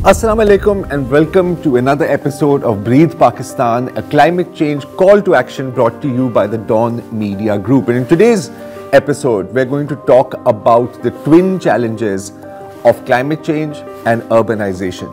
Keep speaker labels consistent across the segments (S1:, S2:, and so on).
S1: Assalamu alaikum and welcome to another episode of Breathe Pakistan, a climate change call to action brought to you by the Dawn Media Group. And in today's episode, we're going to talk about the twin challenges of climate change and urbanization.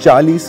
S1: 40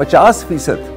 S1: 50%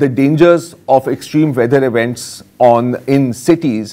S1: the dangers of extreme weather events in cities,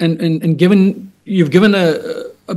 S2: and you've given a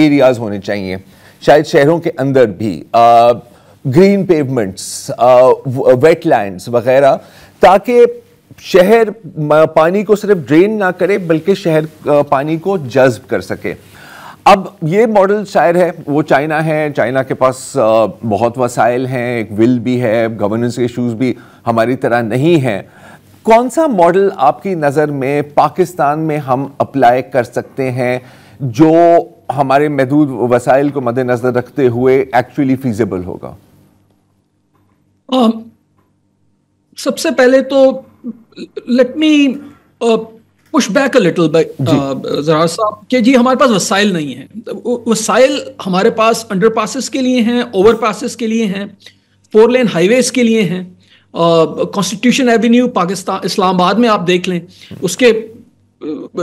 S1: areas ہونے چاہیے, شاید شہروں کے اندر بھی, green پیومنٹس, wait lands وغیرہ, تاکہ شہر پانی کو صرف ڈرین نہ کرے بلکہ شہر پانی کو جذب کر سکے. اب یہ ماڈل شاید ہے, وہ چائنا ہے, چائنا کے پاس بہت وسائل ہیں, ایک ول بھی ہے, گورننس ایشوز بھی ہماری طرح نہیں ہیں. کون سا ماڈل آپ کی نظر میں پاکستان میں ہم اپلائی کر سکتے ہیں جو ہمارے محدود وسائل کو مد نظر رکھتے ہوئے ایکچولی فیزیبل ہوگا؟
S2: سب سے پہلے تو let me push back a little Zarar صاحب کہ جی ہمارے پاس وسائل نہیں ہیں. وسائل ہمارے پاس انڈر پاسز کے لیے ہیں, اوور پاسز کے لیے ہیں, 4 لین ہائی ویز کے لیے ہیں. کانسٹیٹیوشن ایونیو پاکستان اسلام آباد میں آپ دیکھ لیں, اس کے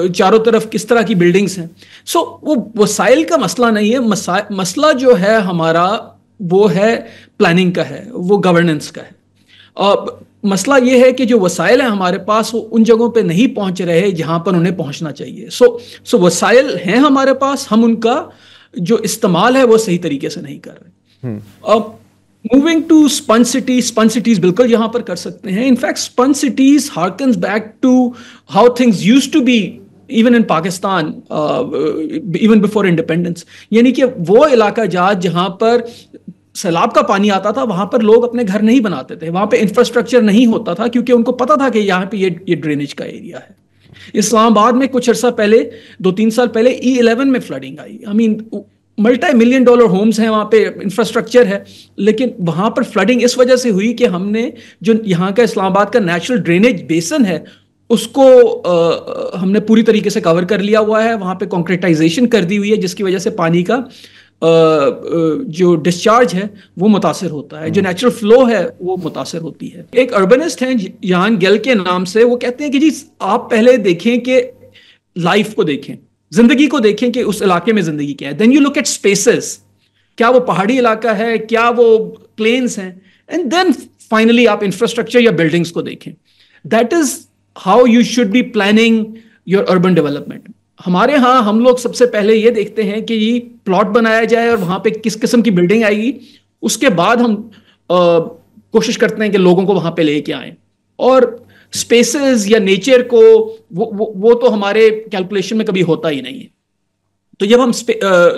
S2: چاروں طرف کس طرح کی بلڈنگز ہیں. سو وہ وسائل کا مسئلہ نہیں ہے, مسئلہ جو ہے ہمارا وہ ہے پلاننگ کا ہے, وہ گورننس کا ہے. مسئلہ یہ ہے کہ جو وسائل ہیں ہمارے پاس وہ ان جگہوں پہ نہیں پہنچ رہے جہاں پر انہیں پہنچنا چاہیے. سو وسائل ہیں ہمارے پاس, ہم ان کا جو استعمال ہے وہ صحیح طریقے سے نہیں کر رہے. موونگ ٹو اسپن سٹیز بالکل یہاں پر کر سکتے ہیں. In fact spin cities harkens back to how things used to be even in Pakistan even before independence. یعنی کہ وہ علاقہ جات جہاں پر سیلاب کا پانی آتا تھا وہاں پر لوگ اپنے گھر نہیں بناتے تھے, وہاں پہ انفراسٹرکچر نہیں ہوتا تھا کیونکہ ان کو پتا تھا کہ یہاں پہ یہ ڈرینیج کا ایریا ہے. اسلام آباد میں کچھ عرصہ پہلے 2-3 سال پہلے E11 میں فلڈنگ آئی. ملٹی ملین ڈالر ہومز ہیں وہاں پہ, انفراسٹرکچر ہے, لیکن وہاں پر فلڈنگ اس وجہ سے ہوئی کہ ہم نے جو یہاں کا اسلام آباد کا نیچرل ڈرینیج بیسن ہے اس کو ہم نے پوری طریقے سے کور کر لیا ہوا ہے. وہاں پہ کانکریٹائزیشن کر دی ہوئی ہے جس کی وجہ سے پانی کا جو ڈسچارج ہے وہ متاثر ہوتا ہے, جو نیچرل فلو ہے وہ متاثر ہوتی ہے. ایک اربنسٹ ہیں یان گیل کے نام سے, وہ کہتے ہیں کہ جی آپ پہلے دیکھیں کہ لائف کو دیکھیں, زندگی کو دیکھیں کہ اس علاقے میں زندگی کیا ہے. Then you look at spaces, کیا وہ پہاڑی علاقہ ہے, کیا وہ پلینس ہیں, اینڈ دین فائنلی آپ انفراسٹرکچر یا بلڈنگس کو دیکھیں. That is how you should be planning your urban development. ہمارے ہاں ہم لوگ سب سے پہلے یہ دیکھتے ہیں کہ یہ پلاٹ بنایا جائے اور وہاں پہ کس قسم کی بلڈنگ آئے گی, اس کے بعد ہم کوشش کرتے ہیں کہ لوگوں کو وہاں پہ لے کے آئیں. اور اسپیسز یا نیچر کو وہ تو ہمارے کیلکولیشن میں کبھی ہوتا ہی نہیں ہے. تو جب ہم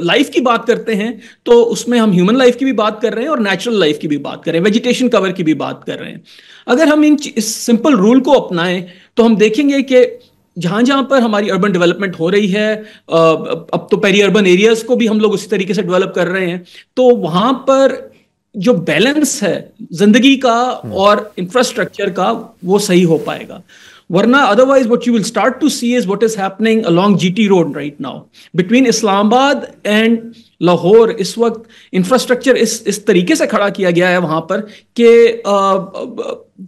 S2: لائف کی بات کرتے ہیں تو اس میں ہم ہیومن لائف کی بھی بات کر رہے ہیں اور نیچرل لائف کی بھی بات کر رہے ہیں, ویجیٹیشن کور کی بھی بات کر رہے ہیں. اگر ہم اس سمپل رول کو اپنائیں تو ہم دیکھیں گے کہ جہاں جہاں پر ہماری اربن ڈیولپمنٹ ہو رہی ہے, اب تو پیری اربن ایریاز کو بھی ہم لوگ اسی طریقے سے ڈیولپ کر رہے ہیں, تو وہاں پر جو بیلنس ہے زندگی کا اور انفراسٹرکچر کا وہ صحیح ہو پائے گا. ورنہ otherwise what you will start to see is what is happening along GT road right now between اسلام آباد اینڈ لاہور. اس وقت انفراسٹرکچر اس طریقے سے کھڑا کیا گیا ہے وہاں پر کہ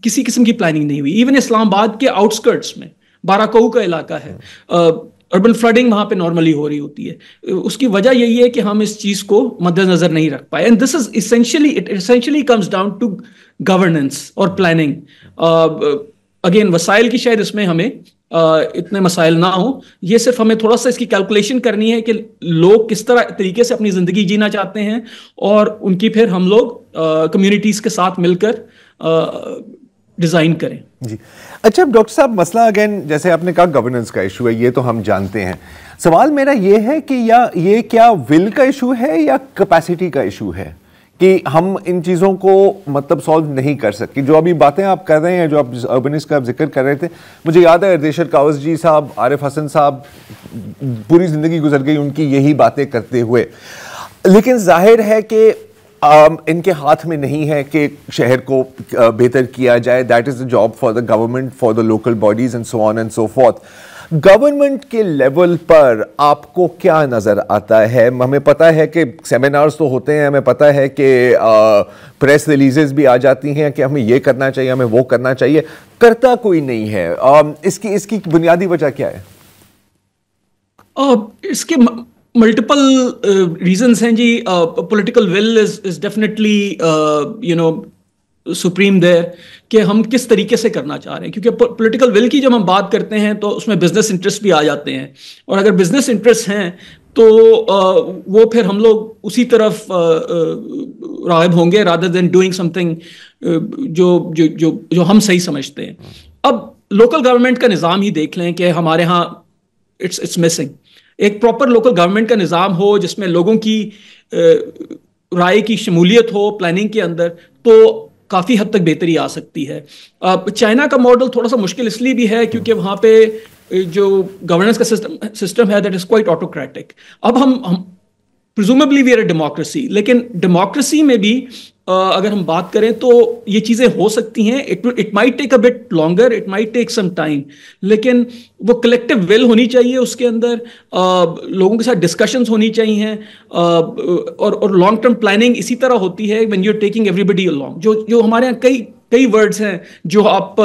S2: کسی قسم کی پلاننگ نہیں ہوئی. ایون اسلام آباد کے آؤٹسکرٹس میں باراکو کا علاقہ ہے, اربن فلڈنگ وہاں پہ نارملی ہو رہی ہوتی ہے. اس کی وجہ یہی ہے کہ ہم اس چیز کو مد نظر نہیں رکھ پائے. And this is essentially comes down to governance اور پلاننگ. اگین وسائل کی شاید اس میں ہمیں اتنے مسائل نہ ہوں, یہ صرف ہمیں تھوڑا سا اس کی کیلکولیشن کرنی ہے کہ لوگ کس طریقے سے اپنی زندگی جینا چاہتے ہیں اور ان کی پھر ہم لوگ کمیونٹیز کے ساتھ مل کر ڈیزائن کریں.
S1: جی اچھا ڈاکٹر صاحب, مسئلہ اگین جیسے آپ نے کہا گورننس کا ایشو ہے, یہ تو ہم جانتے ہیں. سوال میرا یہ ہے کہ یہ کیا ول کا ایشو ہے یا کیپیسٹی کا ایشو ہے کہ ہم ان چیزوں کو مطلب سالو نہیں کر سکتے؟ جو ابھی باتیں آپ کر رہے ہیں, جو آپ اربنسٹ کا ذکر کر رہے تھے, مجھے یاد ہے اردیشر کاوس جی صاحب, عارف حسن صاحب, پوری زندگی گزر گئی ان کی یہی باتیں کرتے ہوئے. لیکن ظاہر ہے کہ ان کے ہاتھ میں نہیں ہے کہ شہر کو بہتر کیا جائے. That is the job for the government, for the local bodies and so on and so forth. Government کے لیول پر آپ کو کیا نظر آتا ہے؟ ہمیں پتہ ہے کہ سیمینارز تو ہوتے ہیں, ہمیں پتہ ہے کہ پریس ریلیزز بھی آ جاتی ہیں کہ ہمیں یہ کرنا چاہیے, ہمیں وہ کرنا چاہیے, کرتا کوئی نہیں ہے. اس کی بنیادی وجہ کیا ہے؟
S2: اس کے ملٹیپل ریزنس ہیں جی. Political will is definitely supreme there کہ ہم کس طریقے سے کرنا چاہ رہے ہیں, کیونکہ پولیٹیکل ول کی جب ہم بات کرتے ہیں تو اس میں بزنس انٹرسٹ بھی آ جاتے ہیں, اور اگر بزنس انٹرسٹ ہیں تو وہ پھر ہم لوگ اسی طرف راغب ہوں گے rather than doing something جو ہم صحیح سمجھتے ہیں. اب لوکل گورنمنٹ کا نظام ہی دیکھ لیں کہ ہمارے ہاں اٹس مسنگ. ایک پراپر لوکل گورنمنٹ کا نظام ہو جس میں لوگوں کی رائے کی شمولیت ہو پلاننگ کے اندر, تو کافی حد تک بہتری آ سکتی ہے. چائنا کا ماڈل تھوڑا سا مشکل اس لیے بھی ہے کیونکہ وہاں پہ جو گورننس کا سسٹم ہے دیٹ از کوائٹ آٹوکریٹک. اب ہم پرزومبلی وی آر اے ڈیموکریسی, لیکن ڈیموکریسی میں بھی اگر ہم بات کریں تو یہ چیزیں ہو سکتی ہیں. It might take a but longer, it might take some time, لیکن وہ کلیکٹیو ول ہونی چاہیے اس کے اندر, لوگوں کے ساتھ ڈسکشنز ہونی چاہیے, اور لانگ ٹرم پلاننگ اسی طرح ہوتی ہے when you're taking everybody along. جو ہمارے یہاں کئی ورڈز ہیں جو آپ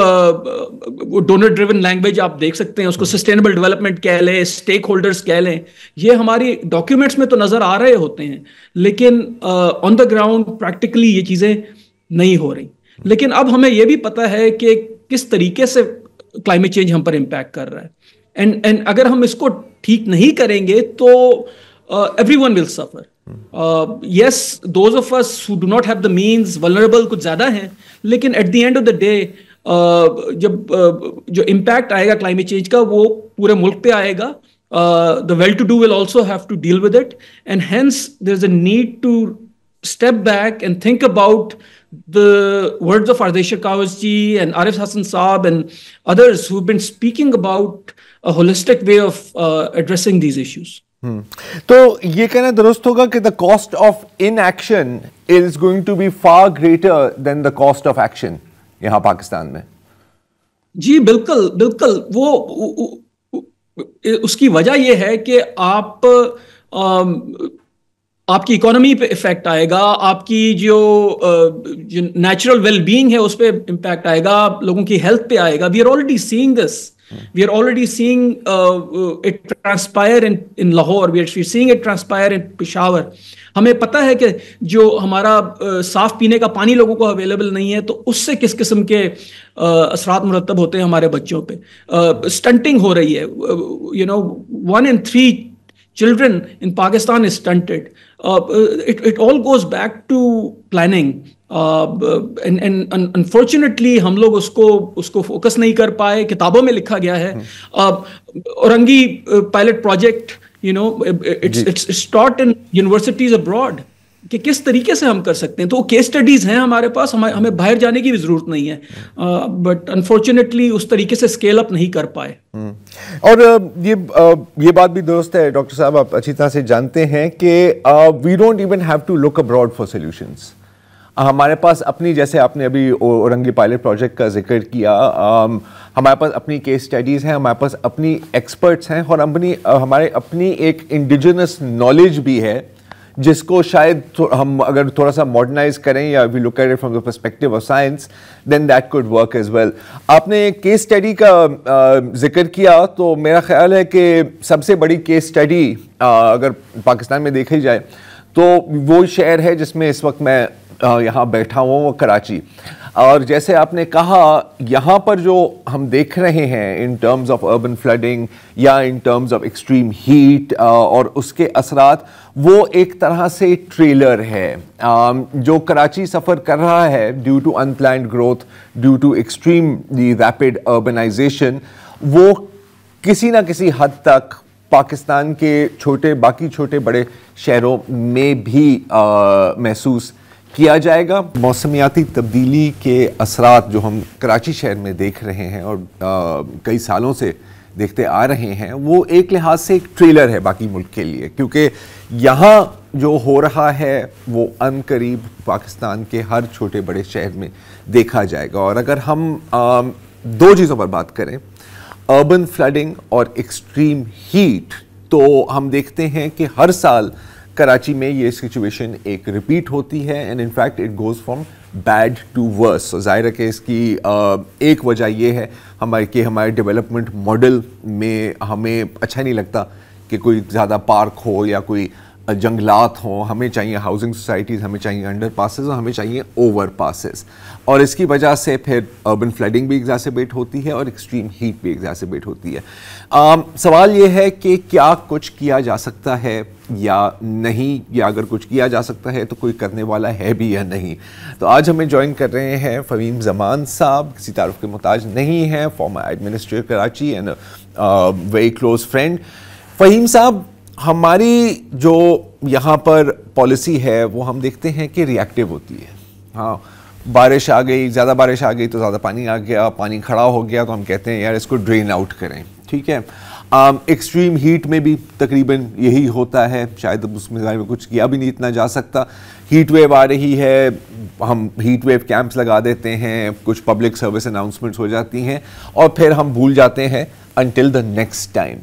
S2: ڈونر ڈریون لینگویج آپ دیکھ سکتے ہیں, اس کو سسٹینیبل ڈیولپمنٹ کہہ لیں, اسٹیک ہولڈرز کہہ لیں, یہ ہماری ڈاکیومنٹس میں تو نظر آ رہے ہوتے ہیں لیکن آن دا گراؤنڈ پریکٹیکلی یہ چیزیں نہیں ہو رہی. لیکن اب ہمیں یہ بھی پتہ ہے کہ کس طریقے سے کلائمیٹ چینج ہم پر امپیکٹ کر رہا ہے, اینڈ اگر ہم اس کو ٹھیک نہیں کریں گے تو everyone will suffer. Yes, those of us who do not have the means, vulnerable کچھ زیادہ ہیں, لیکن at the end of the day جب جو امپیکٹ آئے گا کلائمیٹ چینج کا وہ پورے ملک پہ آئے گا. The well-to-do will also have to deal with it, and hence there's a need to step back and think about the words of Ardeshir Kawasji and Arif Hassan Saab and others who've been speaking about a holistic way of addressing these issues.
S1: تو یہ کہنا درست ہوگا کہ the cost of inaction is going to be far greater than the cost of action یہاں پاکستان میں.
S2: جی بالکل بالکل. وہ اس کی وجہ یہ ہے کہ آپ کی اکانومی پہ افیکٹ آئے گا, آپ کی جو نیچرل ویل بینگ ہے اس پہ امپیکٹ آئے گا, لوگوں کی ہیلتھ پہ آئے گا. We are already seeing this. We are already seeing it transpire in Lahore. We are seeing it transpire in Peshawar. ہمیں پتہ ہے کہ جو ہمارا صاف پینے کا پانی لوگوں کو اویلیبل نہیں ہے تو اس سے کس قسم کے اثرات مرتب ہوتے ہیں ہمارے بچوں پہ. اسٹنٹنگ ہو رہی ہے. One in 3 children in Pakistan is stunted. It all goes back to planning. And unfortunately ہم لوگ اس کو فوکس نہیں کر پائے. کتابوں میں لکھا گیا ہے Orangi pilot project, it's taught in universities abroad کہ کس طریقے سے ہم کر سکتے ہیں. تو وہ کیس اسٹڈیز ہیں ہمارے پاس, ہمیں باہر جانے کی بھی ضرورت نہیں ہے, بٹ انفارچونیٹلی اس طریقے سے اسکیل اپ نہیں کر پائے.
S1: اور یہ بات بھی درست ہے ڈاکٹر صاحب, آپ اچھی طرح سے جانتے ہیں کہ we don't even have to look abroad for solutions. ہمارے پاس اپنی, جیسے آپ نے ابھی اورنگی پائلٹ پروجیکٹ کا ذکر کیا, ہمارے پاس اپنی کیس اسٹڈیز ہیں, ہمارے پاس اپنی ایکسپرٹس ہیں, اور ہمارے اپنی ایک انڈیجنس نالج بھی ہے جس کو شاید ہم اگر تھوڑا سا ماڈرنائز کریں یا we look at it from the perspective of science then that could work as well. آپ نے کیس اسٹڈی کا ذکر کیا تو میرا خیال ہے کہ سب سے بڑی کیس اسٹڈی اگر پاکستان میں دیکھی جائے تو وہ شہر ہے جس میں اس وقت میں یہاں بیٹھا ہوں, وہ کراچی. اور جیسے آپ نے کہا یہاں پر جو ہم دیکھ رہے ہیں in terms of urban flooding یا in terms of extreme heat اور اس کے اثرات, وہ ایک طرح سے ٹریلر ہے جو کراچی سفر کر رہا ہے due to unplanned growth, due to extremely rapid urbanisation. وہ کسی نہ کسی حد تک پاکستان کے باقی چھوٹے بڑے شہروں میں بھی محسوس کیا جائے گا. موسمیاتی تبدیلی کے اثرات جو ہم کراچی شہر میں دیکھ رہے ہیں اور کئی سالوں سے دیکھتے آ رہے ہیں, وہ ایک لحاظ سے ایک ٹریلر ہے باقی ملک کے لیے, کیونکہ یہاں جو ہو رہا ہے وہ ان قریب پاکستان کے ہر چھوٹے بڑے شہر میں دیکھا جائے گا. اور اگر ہم دو چیزوں پر بات کریں, اربن فلڈنگ اور ایکسٹریم ہیٹ, تو ہم دیکھتے ہیں کہ ہر سال کراچی میں یہ سچویشن ایک ریپیٹ ہوتی ہے, and in fact it goes from bad to worse. ظاہر ہے کہ اس کی ایک وجہ یہ ہے ہمارے ڈیولپمنٹ ماڈل میں ہمیں اچھا نہیں لگتا کہ کوئی زیادہ پارک ہو یا کوئی جنگلات ہوں, ہمیں چاہیے ہاؤسنگ سوسائٹیز, ہمیں چاہیے انڈر پاسز, اور ہمیں چاہیے اوور پاسز. اور اس کی وجہ سے پھر اربن فلڈنگ بھی ایگزاسبیٹ ہوتی ہے اور ایکسٹریم ہیٹ بھی ایگزاسبیٹ ہوتی ہے. سوال یہ ہے کہ کیا کچھ کیا جا سکتا ہے یا نہیں, یا اگر کچھ کیا جا سکتا ہے تو کوئی کرنے والا ہے بھی یا نہیں. تو آج ہمیں جوائن کر رہے ہیں فہیم زمان صاحب, کسی تعارف کے محتاج نہیں ہیں, former administrator Karachi and very close friend. Fahim صاحب, ہماری جو یہاں پر پالیسی ہے وہ ہم دیکھتے ہیں کہ ری ایکٹیو ہوتی ہے. ہاں, بارش آ گئی, زیادہ بارش آ گئی تو زیادہ پانی آ گیا, پانی کھڑا ہو گیا تو ہم کہتے ہیں یار اس کو ڈرین آؤٹ کریں, ٹھیک ہے. ایکسٹریم ہیٹ میں بھی تقریباً یہی ہوتا ہے, شاید اس میں کچھ کیا بھی نہیں اتنا جا سکتا. ہیٹ ویو آ رہی ہے, ہم ہیٹ ویو کیمپس لگا دیتے ہیں, کچھ پبلک سروس اناؤنسمنٹس ہو جاتی ہیں اور پھر ہم بھول جاتے ہیں انٹل دا نیکسٹ ٹائم.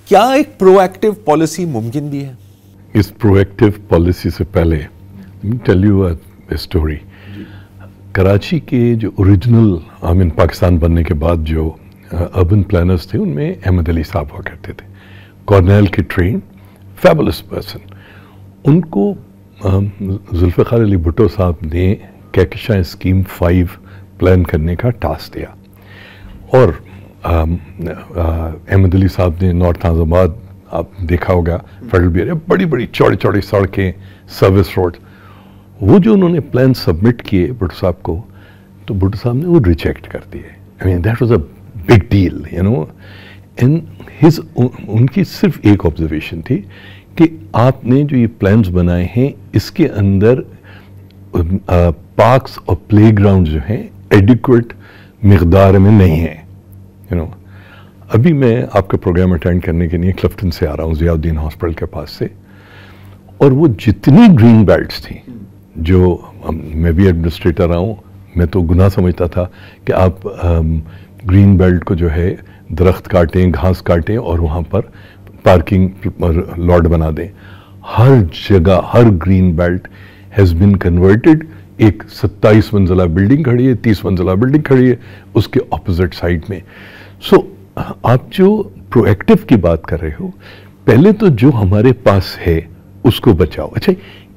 S1: کیا ایک پرو ایکٹیو پالیسی ممکن بھی ہے؟
S3: اس پرو ایکٹیو پالیسی سے پہلے tell you a story. Karachi کے جو اوریجنل پاکستان بننے کے بعد جو اربن پلانرز تھے ان میں احمد علی صاحب ہوا کرتے تھے, کارنیل کے ٹرین, فیبولس پرسن. ان کو ذوالفقار علی بھٹو صاحب نے کہکشاں اسکیم 5 پلان کرنے کا ٹاسک دیا, اور احمد علی صاحب نے نارتھ ناظم آباد, آپ دیکھا ہوگا فیڈرل بھی ایریا, بڑی بڑی چوڑی چوڑی سڑکیں, سروس روڈ, وہ جو انہوں نے پلان سبمٹ کیے بھٹو صاحب کو, تو بھٹو صاحب نے وہ ریجیکٹ کر دیے. I mean that was a big deal, you know. ان کی صرف ایک آبزرویشن تھی کہ آپ نے جو یہ پلانز بنائے ہیں اس کے اندر پارکس اور پلے گراؤنڈ جو ہیں ایڈیکویٹ مقدار میں نہیں ہیں, یو نو. ابھی میں آپ کا پروگرام اٹینڈ کرنے کے لیے کلفٹن سے آ رہا ہوں, ضیاء الدین ہاسپٹل کے پاس سے, اور وہ جتنی گرین بیلٹس تھیں, جو میں بھی ایڈمنسٹریٹر رہا ہوں, میں تو گناہ سمجھتا تھا کہ آپ گرین بیلٹ کو جو ہے درخت کاٹیں, گھاس کاٹیں اور وہاں پر پارکنگ لاٹ بنا دیں. ہر جگہ ہر green belt has been converted. ایک 27 منزلہ بلڈنگ کھڑی ہے, 30 منزلہ بلڈنگ کھڑی ہے اس کے اپوزٹ سائڈ میں. سو آپ جو پرو ایکٹیو کی بات کر رہے ہو, پہلے تو جو ہمارے پاس ہے اس کو بچاؤ. اچھا,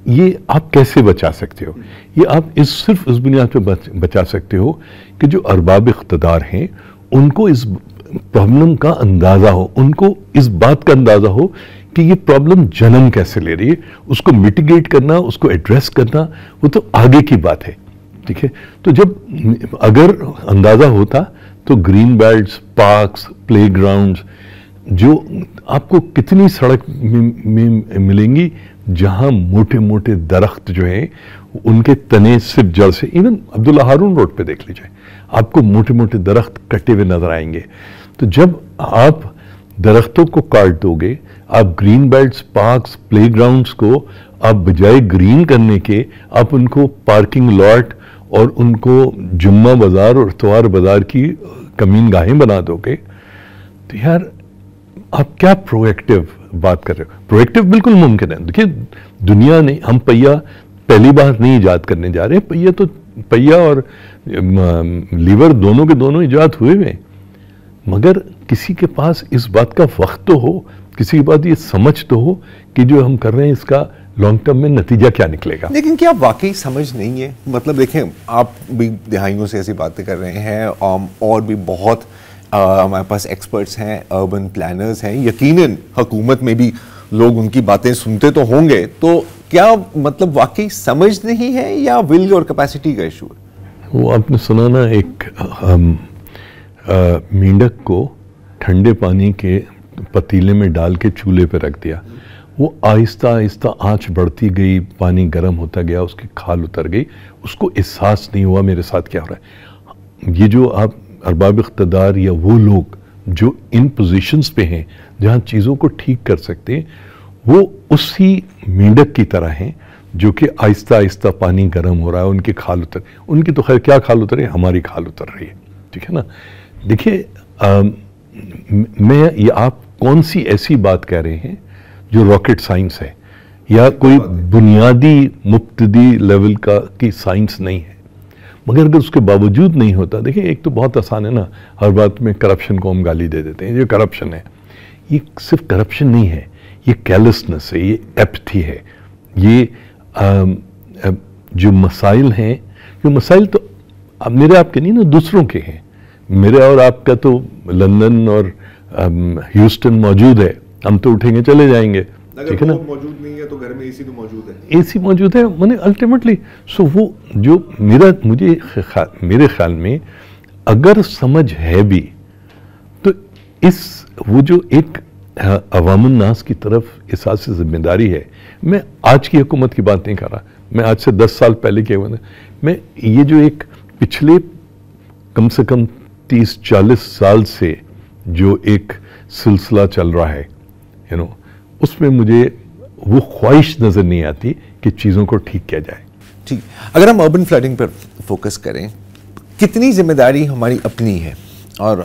S3: یہ آپ کیسے بچا سکتے ہو؟ یہ آپ صرف اس بنیاد پہ بچا سکتے ہو کہ جو ارباب اقتدار ہیں ان کو اس پرابلم کا اندازہ ہو, ان کو اس بات کا اندازہ ہو کہ یہ پرابلم جنم کیسے لے رہی ہے. اس کو میٹیگیٹ کرنا, اس کو ایڈریس کرنا, وہ تو آگے کی بات ہے, ٹھیک ہے. تو جب اگر اندازہ ہوتا تو گرین بیلٹس, پارکس, پلے گراؤنڈز, جو آپ کو کتنی سڑک میں ملیں گی جہاں موٹے موٹے درخت جو ہیں ان کے تنے صرف جڑ سے, ایون عبداللہ ہارون روڈ پہ دیکھ لیجئے, آپ کو موٹے موٹے درخت کٹے ہوئے نظر آئیں گے. تو جب آپ درختوں کو کاٹ دو گے, آپ گرین بیلٹس, پارکس, پلے گراؤنڈز کو آپ بجائے گرین کرنے کے آپ ان کو پارکنگ لاٹ اور ان کو جمعہ بازار اور اتوار بازار کی کمین گاہیں بنا دو گے, تو یار آپ کیا پرو ایکٹیو بات کر رہے ہو؟ پرو ایکٹیو بالکل ممکن ہے. دیکھیے, دنیا نے, ہم پہیا پہلی بار نہیں ایجاد کرنے جا رہے, پہیا اور لیور دونوں کے دونوں ایجاد ہوئے ہوئے, مگر کسی کے پاس اس بات کا وقت تو ہو, کسی کے پاس یہ سمجھ تو ہو کہ جو ہم کر رہے ہیں اس کا لانگ ٹرم میں نتیجہ کیا نکلے گا.
S1: لیکن کیا واقعی سمجھ نہیں ہے؟ مطلب دیکھیں, آپ بھی دہائیوں سے ایسی باتیں کر رہے ہیں, اور بھی بہت ہمارے پاس ایکسپرٹس ہیں, اربن پلانرز ہیں, یقیناً حکومت میں بھی لوگ ان کی باتیں سنتے تو ہوں گے. تو کیا مطلب واقعی سمجھ نہیں ہے یا ول اور کیپیسٹی کا ایشو ہے؟
S3: وہ آپ نے سنا نا, ایک مینڈک کو ٹھنڈے پانی کے پتیلے میں ڈال کے چولہے پہ رکھ دیا, وہ آہستہ آہستہ آنچ بڑھتی گئی, پانی گرم ہوتا گیا, اس کی کھال اتر گئی, اس کو احساس نہیں ہوا میرے ساتھ کیا ہو رہا ہے. یہ جو آپ ارباب اقتدار یا وہ لوگ جو ان پوزیشنز پہ ہیں جہاں چیزوں کو ٹھیک کر سکتے ہیں, وہ اسی مینڈک کی طرح ہیں جو کہ آہستہ آہستہ پانی گرم ہو رہا ہے, ان کی کھال اتر, ان کی تو خیر کیا کھال اتر ہے, ہماری کھال اتر رہی ہے, ٹھیک ہے نا. دیکھیے, میں یہ آپ کون سی ایسی بات کہہ رہے ہیں جو راکٹ سائنس ہے یا کوئی بنیادی مبتدی لیول کی سائنس نہیں ہے, مگر اگر اس کے باوجود نہیں ہوتا. دیکھیں, ایک تو بہت آسان ہے نا, ہر بات میں کرپشن کو ہم گالی دے دیتے ہیں, یہ کرپشن ہے. یہ صرف کرپشن نہیں ہے, یہ کیلسنس ہے, یہ ایپتھی ہے, یہ جو مسائل ہیں, جو مسائل تو میرے آپ کے نہیں نا, دوسروں کے ہیں. میرے اور آپ کا تو لندن اور ہیوسٹن موجود ہے, ہم تو اٹھیں گے چلے جائیں گے, ٹھیک ہے نا.
S1: موجود نہیں ہے تو گھر میں اے سی تو موجود ہے,
S3: اے سی موجود ہے. میں نے الٹیمیٹلی وہ جو میرے خیال میں اگر سمجھ ہے بھی تو وہ جو ایک عوام الناس کی طرف احساس ذمہ داری ہے. میں آج کی حکومت کی بات نہیں کر رہا, میں آج سے 10 سال پہلے کی حکومت, میں یہ جو ایک پچھلے کم سے کم 30-40 سال سے جو ایک سلسلہ چل رہا ہے, اس میں مجھے وہ خواہش نظر نہیں آتی کہ چیزوں کو ٹھیک کیا جائے.
S1: ٹھیک, اگر ہم اربن فلڈنگ پر فوکس کریں, کتنی ذمہ داری ہماری اپنی ہے, اور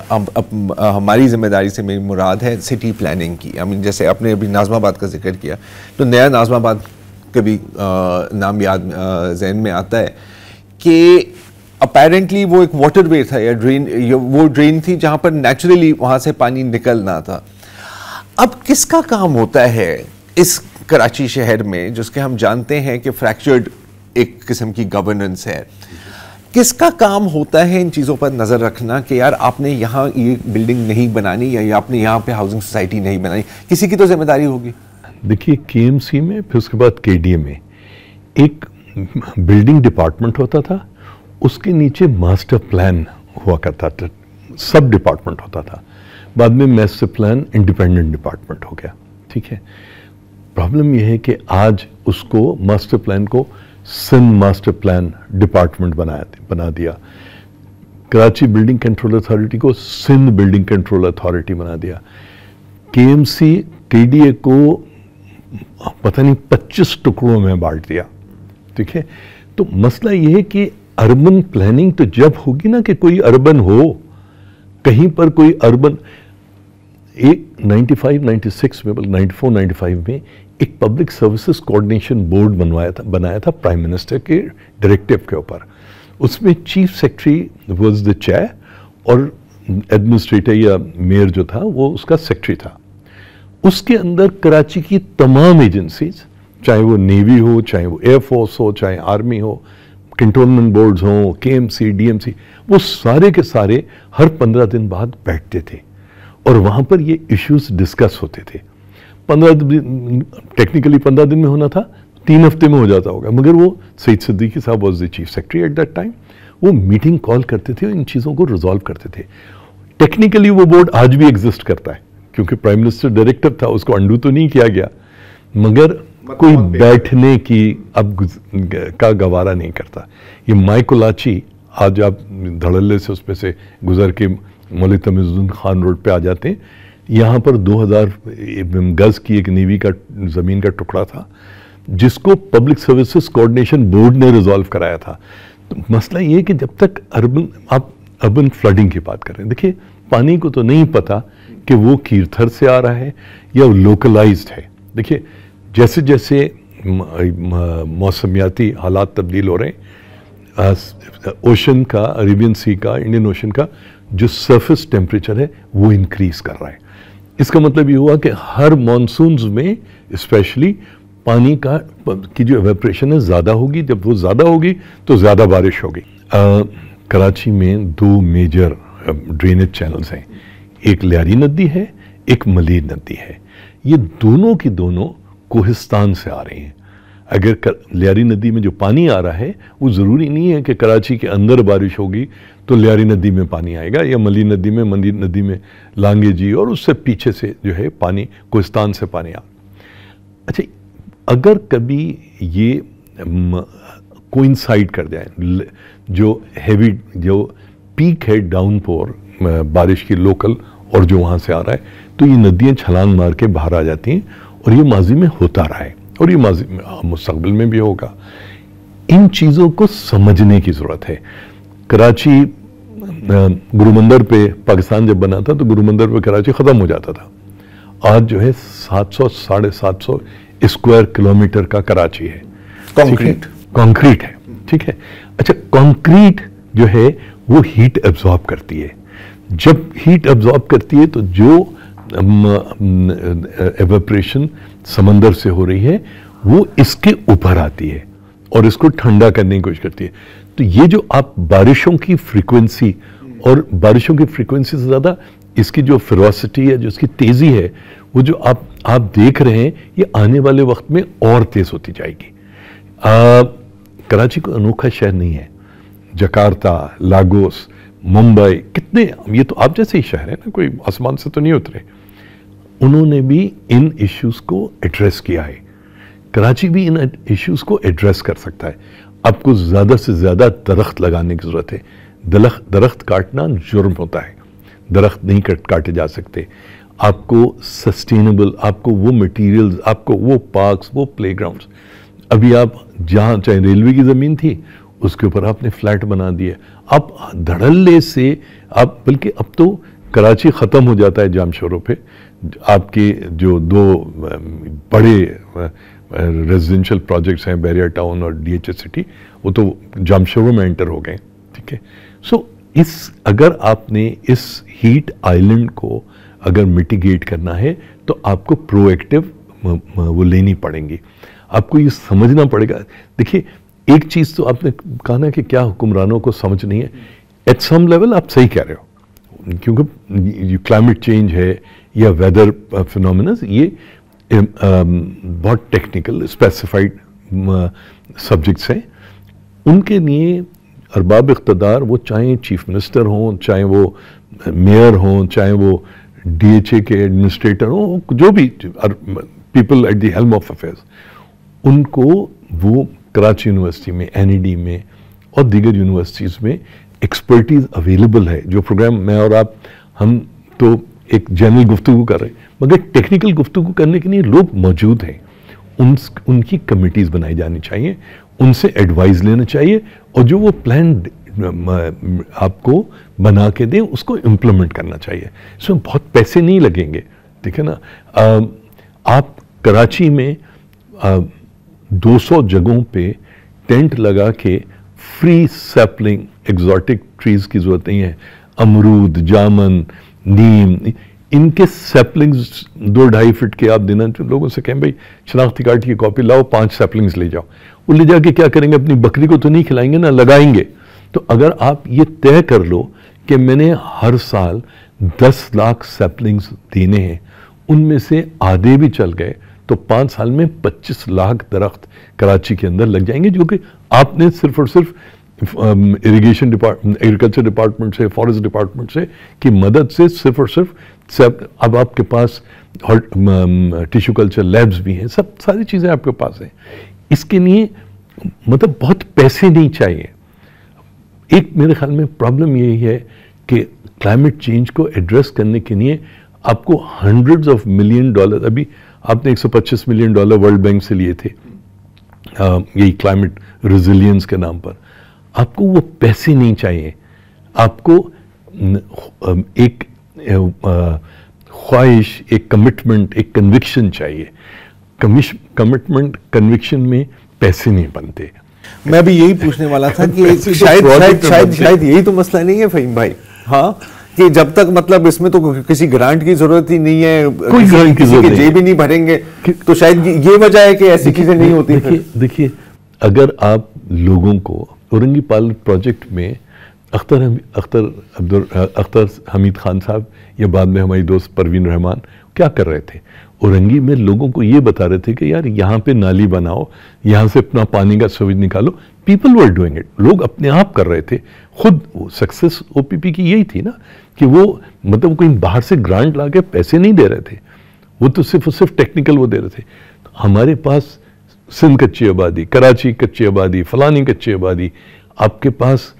S1: ہماری ذمہ داری سے میری مراد ہے سٹی پلاننگ کی. جیسے آپ نے ابھی ناظم آباد کا ذکر کیا, تو نیا ناظم آباد کا بھی نام یاد ذہن میں آتا ہے کہ اپیرنٹلی وہ ایک واٹر وے تھا یا وہ ڈرین تھی جہاں پر نیچرلی وہاں سے پانی نکلنا تھا. اب کس کا کام ہوتا ہے اس کراچی شہر میں, جس کے ہم جانتے ہیں کہ فریکچرڈ ایک قسم کی گورننس ہے, کس کا کام ہوتا ہے ان چیزوں پر نظر رکھنا کہ یار آپ نے یہاں یہ بلڈنگ نہیں بنانی یا آپ نے یہاں پہ ہاؤسنگ سوسائٹی نہیں بنانی؟ کسی کی تو ذمہ داری ہوگی.
S3: دیکھیے کے ایم سی میں, پھر اس کے بعد کے ڈی اے میں ایک بلڈنگ ڈپارٹمنٹ ہوتا تھا, اس کے نیچے ماسٹر پلان ہوا کرتا تھا, سب ڈپارٹمنٹ ہوتا تھا. بعد میں ماسٹر پلان انڈیپینڈنٹ ڈپارٹمنٹ ہو گیا, ٹھیک ہے. پرابلم یہ ہے کہ آج اس کو ماسٹر پلان کو سندھ ماسٹر پلان ڈپارٹمنٹ بنا دیا, کراچی بلڈنگ کنٹرول اتھارٹی کو سندھ بلڈنگ کنٹرول اتھارٹی بنا دیا, کے ایم سی کے ڈی اے کو پتہ نہیں 25 ٹکڑوں میں بانٹ دیا, ٹھیک ہے. تو مسئلہ یہ ہے کہ اربن پلاننگ تو جب ہوگی نا کہ کوئی اربن ہو, کہیں پر کوئی اربن, ایک 95-96 میں 94-95 میں ایک پبلک سروسز کوآرڈینیشن بورڈ بنایا تھا پرائم منسٹر کے ڈائریکٹیو کے اوپر. اس میں chief secretary was the chair اور ایڈمنسٹریٹر یا میئر جو تھا وہ اس کا سیکرٹری تھا. اس کے اندر کراچی کی تمام ایجنسیز, چاہے وہ نیوی ہو, چاہے وہ ایئر فورس ہو, چاہے آرمی ہو, کنٹونمنٹ بورڈز ہوں, K M C, D M C, وہ سارے کے سارے ہر 15 دن بعد بیٹھتے تھے اور وہاں پر یہ ایشوز ڈسکس ہوتے تھے. 15 دن ٹیکنیکلی 15 دن میں ہونا تھا, 3 ہفتے میں ہو جاتا ہوگا, مگر وہ سعید صدیقی صاحب was the chief secretary at that time, وہ میٹنگ کال کرتے تھے اور ان چیزوں کو ریزالو کرتے تھے. ٹیکنیکلی وہ بورڈ آج بھی ایگزسٹ کرتا ہے کیونکہ پرائم منسٹر ڈائریکٹر تھا, اس کو انڈو تو نہیں کیا گیا, مگر کوئی بیٹھنے کی اب کا گوارا نہیں کرتا. یہ مائی کولاچی آج آپ دھڑلے سے اس پہ سے گزر کے مولوی تمیز الدین خان روڈ پہ آ جاتے ہیں, یہاں پر 2000 گز کی ایک نیوی کا زمین کا ٹکڑا تھا جس کو پبلک سروسز کوآرڈینیشن بورڈ نے ریزالو کرایا تھا. تو مسئلہ یہ ہے کہ جب تک آپ اربن فلڈنگ کی بات کر رہے ہیں, دیکھیے پانی کو تو نہیں پتا کہ وہ کیرتھر سے آ رہا ہے یا لوکلائزڈ ہے. دیکھیے جیسے جیسے موسمیاتی حالات تبدیل ہو رہے ہیں, اوشن کا, عربین سی کا, انڈین اوشن کا جو سرفیس ٹیمپریچر ہے وہ انکریز کر رہا ہے. اس کا مطلب یہ ہوا کہ ہر مانسونز میں اسپیشلی پانی کی جو ایویپریشن ہے زیادہ ہوگی. جب وہ زیادہ ہوگی تو زیادہ بارش ہوگی. کراچی میں 2 میجر ڈرینیج چینلز ہیں, ایک لیاری ندی ہے, ایک ملیر ندی ہے. یہ دونوں کی دونوں کوہستان سے آ رہے ہیں. اگر لیاری ندی میں جو پانی آ رہا ہے وہ ضروری نہیں ہے کہ کراچی کے اندر بارش ہوگی تو لیاری ندی میں پانی آئے گا, یا ملیر ندی میں لانگے جی اور اس سے پیچھے سے جو ہے پانی کوہستان سے پانی اچھا اگر کبھی یہ کوئنسائڈ کر جائے, جو ہیوی جو پیک ہے ڈاؤن پور بارش کی لوکل اور جو وہاں سے آ رہا ہے, تو یہ ندیاں چھلانگ مار کے باہر آ جاتی ہیں, اور یہ ماضی میں ہوتا رہا ہے اور یہ ماضی میں مستقبل میں بھی ہوگا. ان چیزوں کو سمجھنے کی ضرورت ہے. کراچی گرو مندر پہ پاکستان جب بنا تھا تو گرو مندر پہ کراچی ختم ہو جاتا تھا. آج جو ہے 700-750 اسکوائر کلومیٹر کا کراچی ہے, کانکریٹ ہے, ٹھیک ہے. اچھا کانکریٹ جو ہے وہ ہیٹ ایبزارب کرتی ہے. جب ہیٹ ایبزارب کرتی ہے تو جو ایویپریشن سمندر سے ہو رہی ہے وہ اس کے اوپر آتی ہے اور اس کو ٹھنڈا کرنے کی کوشش کرتی ہے. تو یہ جو آپ بارشوں کی فریکوینسی اور بارشوں کی فریکوینسی سے زیادہ اس کی جو فیروسٹی ہے, جو اس کی تیزی ہے, وہ جو آپ دیکھ رہے ہیں یہ آنے والے وقت میں اور تیز ہوتی جائے گی. کراچی کو انوکھا شہر نہیں ہے. جکارتا, لاگوس, ممبئی, کتنے, یہ تو آپ جیسے ہی شہر ہیں نا, کوئی آسمان سے تو نہیں اترے. انہوں نے بھی ان ایشوز کو ایڈریس کیا ہے. کراچی بھی ان ایشوز کو ایڈریس کر سکتا ہے. آپ کو زیادہ سے زیادہ درخت لگانے کی ضرورت ہے. درخت کاٹنا جرم ہوتا ہے. درخت نہیں کاٹے جا سکتے. آپ کو سسٹینیبل, آپ کو وہ مٹیریلز, آپ کو وہ پارکس, وہ پلے گراؤنڈز. ابھی آپ جہاں چاہے ریلوے کی زمین تھی اس کے اوپر آپ نے فلیٹ بنا دیا. آپ دھڑلے سے آپ, بلکہ اب تو کراچی ختم ہو جاتا ہے جام شوروں پہ. آپ کے جو دو بڑے ریزیڈینشل پروجیکٹس ہیں بیریا ٹاؤن اور ڈی ایچ ایس سٹی, وہ تو جام شوروں میں انٹر ہو گئے. ٹھیک ہے. سو اگر آپ نے اس ہیٹ آئلینڈ کو اگر میٹیگیٹ کرنا ہے تو آپ کو پرو ایکٹیو وہ لینی پڑیں گی. آپ کو یہ سمجھنا پڑے گا. دیکھیے ایک چیز تو آپ نے کہا نا کہ کیا حکمرانوں کو سمجھ نہیں ہے. ایٹ سم لیول آپ صحیح کہہ رہے ہو, کیونکہ کلائمیٹ چینج ہے یا ویدر فینومینز, یہ بہت ٹیکنیکل اسپیسیفائڈ سبجیکٹس ہیں. ان کے لیے ارباب اقتدار, وہ چاہے چیف منسٹر ہوں, چاہے وہ میئر ہوں, چاہے وہ ڈی ایچ اے کے ایڈمنسٹریٹر ہوں, جو بھی people at the helm of affairs, ان کو وہ کراچی یونیورسٹی میں, این ای ڈی میں اور دیگر یونیورسٹیز میں ایکسپرٹیز اویلیبل ہے. جو پروگرام میں اور آپ, ہم تو ایک جنرل گفتگو کر رہے ہیں, مگر ٹیکنیکل گفتگو کرنے کے لیے لوگ موجود ہیں. ان کی کمیٹیز بنائی جانی چاہیے, ان سے ایڈوائز لینا چاہیے, اور جو وہ پلان آپ کو بنا کے دیں اس کو امپلیمنٹ کرنا چاہیے. اس میں بہت پیسے نہیں لگیں گے. ٹھیک ہے نا. آپ کراچی میں 200 جگہوں پہ ٹینٹ لگا کے فری سیپلنگ ایگزوٹک ٹریز کی ضرورت نہیں ہے. امرود, جامن, نیم, ان کے سیپلنگز 2-2.5 فٹ کے آپ دینا. لوگوں سے کہیں بھائی شناختی کارڈ کی کاپی لاؤ, 5 سیپلنگز لے جاؤ. وہ لے جا کے کیا کریں گے؟ اپنی بکری کو تو نہیں کھلائیں گے نا, لگائیں گے. تو اگر آپ یہ طے کر لو کہ میں نے ہر سال 10 لاکھ سیپلنگز دینے ہیں, ان میں سے آدھے بھی چل گئے تو 5 سال میں 25 لاکھ درخت کراچی کے اندر لگ جائیں گے, جو کہ آپ نے صرف اور صرف ایریگیشن ڈپارٹمنٹ, ایگریکلچر ڈپارٹمنٹ سے, فارسٹ ڈپارٹمنٹ سے کی مدد سے صرف اور صرف اب آپ کے پاس ٹیشو کلچر لیبز بھی ہیں, ساری چیزیں آپ کے پاس ہیں. اس کے لیے مطلب بہت پیسے نہیں چاہیے. ایک میرے خیال میں پرابلم یہی ہے کہ کلائمیٹ چینج کو ایڈریس کرنے کے لیے آپ کو $100 of millions, ابھی آپ نے $125 million ورلڈ بینک سے لیے تھے یہی کلائمیٹ ریزیلینس کے نام پر. آپ کو وہ پیسے نہیں چاہیے. آپ کو ایک خواہش, ایک کمٹمنٹ, ایک کنوکشن چاہیے. کمٹمنٹ, کنوکشن میں پیسے نہیں بنتے.
S1: میں بھی یہی پوچھنے والا تھا کہ شاید یہی تو مسئلہ نہیں ہے فہیم بھائی, ہاں, کہ جب تک مطلب اس میں تو کسی گرانٹ کی ضرورت ہی نہیں ہے,
S3: کوئی گرانٹ کی ضرورت نہیں,
S1: جیب ہی نہیں بھریں گے, تو شاید یہ وجہ ہے کہ ایسی چیزیں نہیں ہوتی.
S3: دیکھیے اگر آپ لوگوں کو اورنگی پائلٹ پروجیکٹ میں اختر حمید خان صاحب یا بعد میں ہماری دوست پروین رحمان کیا کر رہے تھے, اورنگی میں لوگوں کو یہ بتا رہے تھے کہ یار یہاں پہ نالی بناؤ, یہاں سے اپنا پانی کا سویج نکالو. پیپل ور ڈوئنگ اٹ, لوگ اپنے آپ کر رہے تھے خود. سکسیس او پی پی کی یہی تھی نا کہ وہ مطلب کوئی باہر سے گرانٹ لا کے پیسے نہیں دے رہے تھے, وہ تو صرف ٹیکنیکل وہ دے رہے تھے. ہمارے پاس سندھ کچی آبادی, کراچی کچی آبادی, فلانی کچی آبادی, آپ کے پاس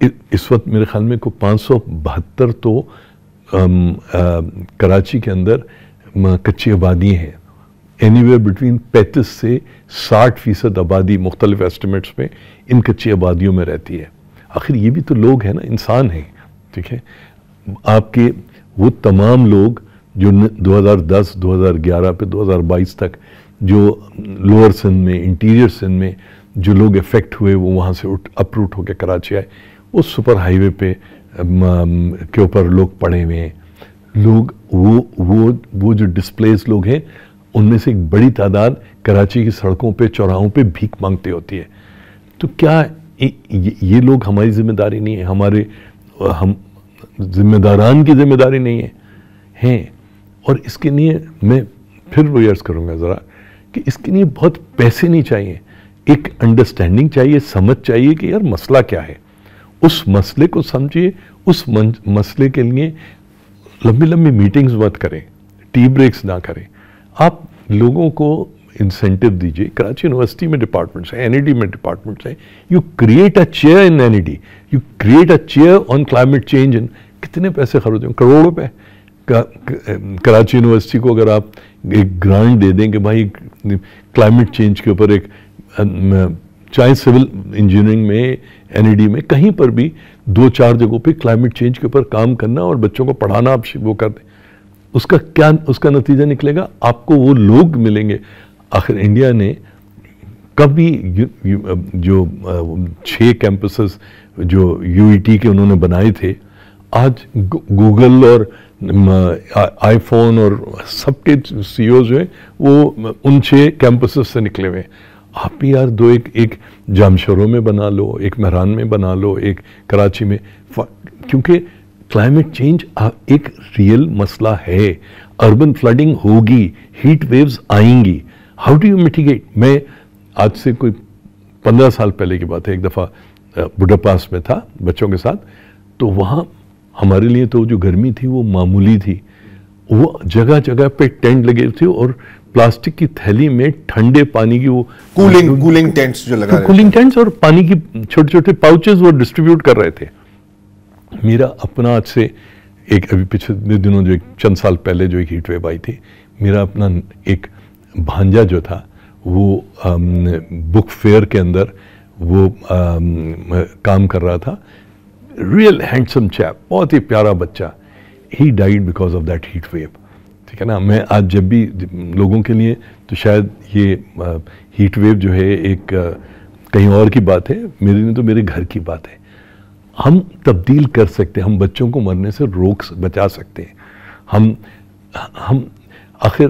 S3: اس وقت میرے خیال میں کو 572 تو کراچی کے اندر کچی آبادی ہیں. اینی ویئر بٹوین 35 سے 60% آبادی مختلف ایسٹیمیٹس میں ان کچی آبادیوں میں رہتی ہے. آخر یہ بھی تو لوگ ہیں نا, انسان ہیں. ٹھیک ہے. آپ کے وہ تمام لوگ جو 2010 2011 پہ 2022 تک جو لوور سندھ میں, انٹیریئر سندھ میں جو لوگ افیکٹ ہوئے, وہ وہاں سے اپروٹ ہو کے کراچی آئے. وہ سپر ہائی وے پہ کے اوپر لوگ پڑے ہوئے ہیں, لوگ وہ جو ڈسپلیس لوگ ہیں ان میں سے ایک بڑی تعداد کراچی کی سڑکوں پہ چوراہوں پہ بھیک مانگتے ہوتی ہے. تو کیا یہ لوگ ہماری ذمہ داری نہیں ہے؟ ہم ذمہ داران کی ذمہ داری نہیں ہے. اور اس کے لیے میں پھر وہ عرض کروں گا ذرا کہ اس کے لیے بہت پیسے نہیں چاہیے, ایک انڈرسٹینڈنگ چاہیے, سمجھ چاہیے کہ یار مسئلہ کیا ہے, اس مسئلے کو سمجھیے, اس مسئلے کے لیے لمبی لمبی میٹنگز مت کریں, ٹی بریکس نہ کریں, آپ لوگوں کو انسینٹیو دیجیے. کراچی یونیورسٹی میں ڈپارٹمنٹس ہیں, این ای ڈی میں ڈپارٹمنٹس ہیں, you create a chair in an E D, you create a chair on climate change. کتنے پیسے خرچ ہیں؟ کروڑوں روپے. کراچی یونیورسٹی کو اگر آپ ایک گرانٹ دے دیں کہ بھائی کلائمیٹ چینج کے اوپر ایک, چاہے سول انجینئرنگ میں, این ای ڈی میں, کہیں پر بھی 2-4 جگہوں پہ کلائمیٹ چینج کے اوپر کام کرنا اور بچوں کو پڑھانا آپ وہ کر دیں, اس کا نتیجہ نکلے گا, آپ کو وہ لوگ ملیں گے. آخر انڈیا نے کبھی جو 6 کیمپسز جو یو ای ٹی کے انہوں نے بنائے تھے, آج گوگل اور آئی فون اور سب کے سی اوز جو ہیں وہ ان 6 کیمپسز سے نکلے ہوئے ہیں. آپ بھی یار ایک جامشوروں میں بنا لو, ایک مہران میں بنا لو, ایک کراچی میں, کیونکہ کلائمیٹ چینج ایک ریئل مسئلہ ہے. اربن فلڈنگ ہوگی, ہیٹ ویوز آئیں گی. How do you mitigate? میں آج سے کوئی 15 سال پہلے کی بات ہے, ایک دفعہ بڈا پاس میں تھا بچوں کے ساتھ, تو وہاں ہمارے لیے تو جو گرمی تھی وہ معمولی تھی. وہ جگہ جگہ پہ ٹینٹ لگے تھے اور پلاسٹک کی تھیلی میں ٹھنڈے پانی کی وہ
S1: کولنگ ٹینٹس جو لگا رہے تھے,
S3: کولنگ ٹینٹس اور پانی کی چھوٹے چھوٹے پاؤچز وہ ڈسٹریبیوٹ کر رہے تھے. میرا اپنا آج سے ایک ابھی پچھلے دنوں جو ایک چند سال پہلے جو ایک ہیٹ ویو آئی تھی, میرا اپنا ایک بھانجا جو تھا وہ بک فیئر کے اندر وہ کام کر رہا تھا, ریئل ہینڈسم چیپ, بہت ہی پیارا بچہ. He died because of that heat wave. ٹھیک ہے نا. میں آج جب بھی لوگوں کے لیے تو شاید یہ ہیٹ ویو جو ہے ایک کہیں اور کی بات ہے, میرے لیے تو میرے گھر کی بات ہے. ہم تبدیل کر سکتے ہیں, ہم بچوں کو مرنے سے بچا سکتے ہیں. ہم آخر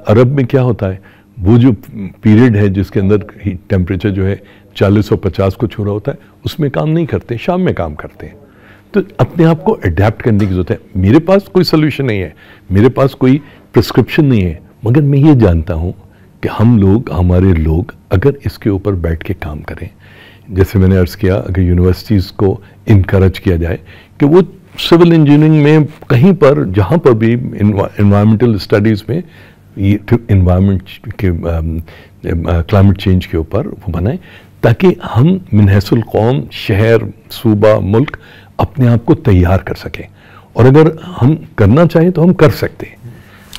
S3: عرب میں کیا ہوتا ہے, وہ جو پیریڈ ہے جس کے اندر ٹیمپریچر جو ہے 40 اور 50 کو چھو رہا ہوتا ہے, اس میں کام نہیں کرتے, شام میں کام کرتے ہیں. تو اپنے آپ کو اڈیپٹ کرنے کی ضرورت ہے. میرے پاس کوئی سلوشن نہیں ہے, میرے پاس کوئی پرسکرپشن نہیں ہے, مگر میں یہ جانتا ہوں کہ ہمارے لوگ اگر اس کے اوپر بیٹھ کے کام کریں, جیسے میں نے عرض کیا, اگر یونیورسٹیز کو انکریج کیا جائے کہ وہ سول انجینئرنگ میں کہیں پر جہاں پر بھی انوائرمنٹل اسٹڈیز میں انوائرمنٹ کے کلائمیٹ چینج کے اوپر وہ بنائیں, تاکہ ہم من حیث القوم, شہر, صوبہ, ملک اپنے آپ کو تیار کر سکیں. اور اگر ہم کرنا چاہیں تو ہم کر سکتے ہیں.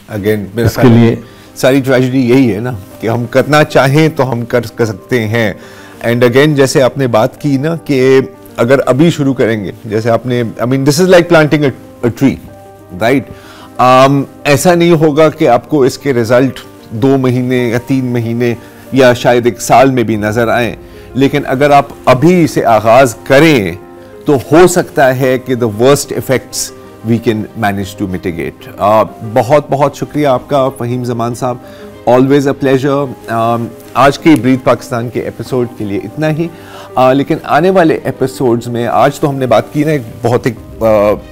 S1: اگین
S3: اس کے لیے
S1: ساری ٹریجڈی یہی ہے نا کہ ہم کرنا چاہیں تو ہم کر سکتے ہیں. اینڈ اگین جیسے آپ نے بات کی نا کہ اگر ابھی شروع کریں گے, جیسے آپ نے, I mean this is like planting a tree, right. ایسا نہیں ہوگا کہ آپ کو اس کے رزلٹ 2 مہینے یا 3 مہینے یا شاید 1 سال میں بھی نظر آئیں, لیکن اگر آپ ابھی سے آغاز کریں تو ہو سکتا ہے کہ the worst effects we can manage to mitigate. بہت بہت شکریہ آپ کا فہیم زمان صاحب, always a pleasure. آج کے بریتھ پاکستان کے ایپیسوڈ کے لیے اتنا ہی, لیکن آنے والے ایپیسوڈز میں, آج تو ہم نے بات کی نا ایک بہت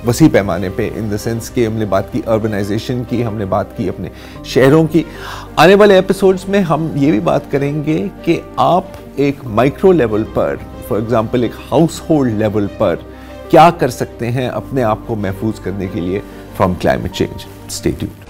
S1: وسیع پیمانے پہ, ان دا سینس کہ ہم نے بات کی اربنائزیشن کی, ہم نے بات کی اپنے شہروں کی. آنے والے ایپیسوڈز میں ہم یہ بھی بات کریں گے کہ آپ ایک micro level per, for example ایک ہاؤس ہولڈ لیول پر کیا کر سکتے ہیں اپنے آپ کو محفوظ کرنے کے لیے from climate change. Stay tuned.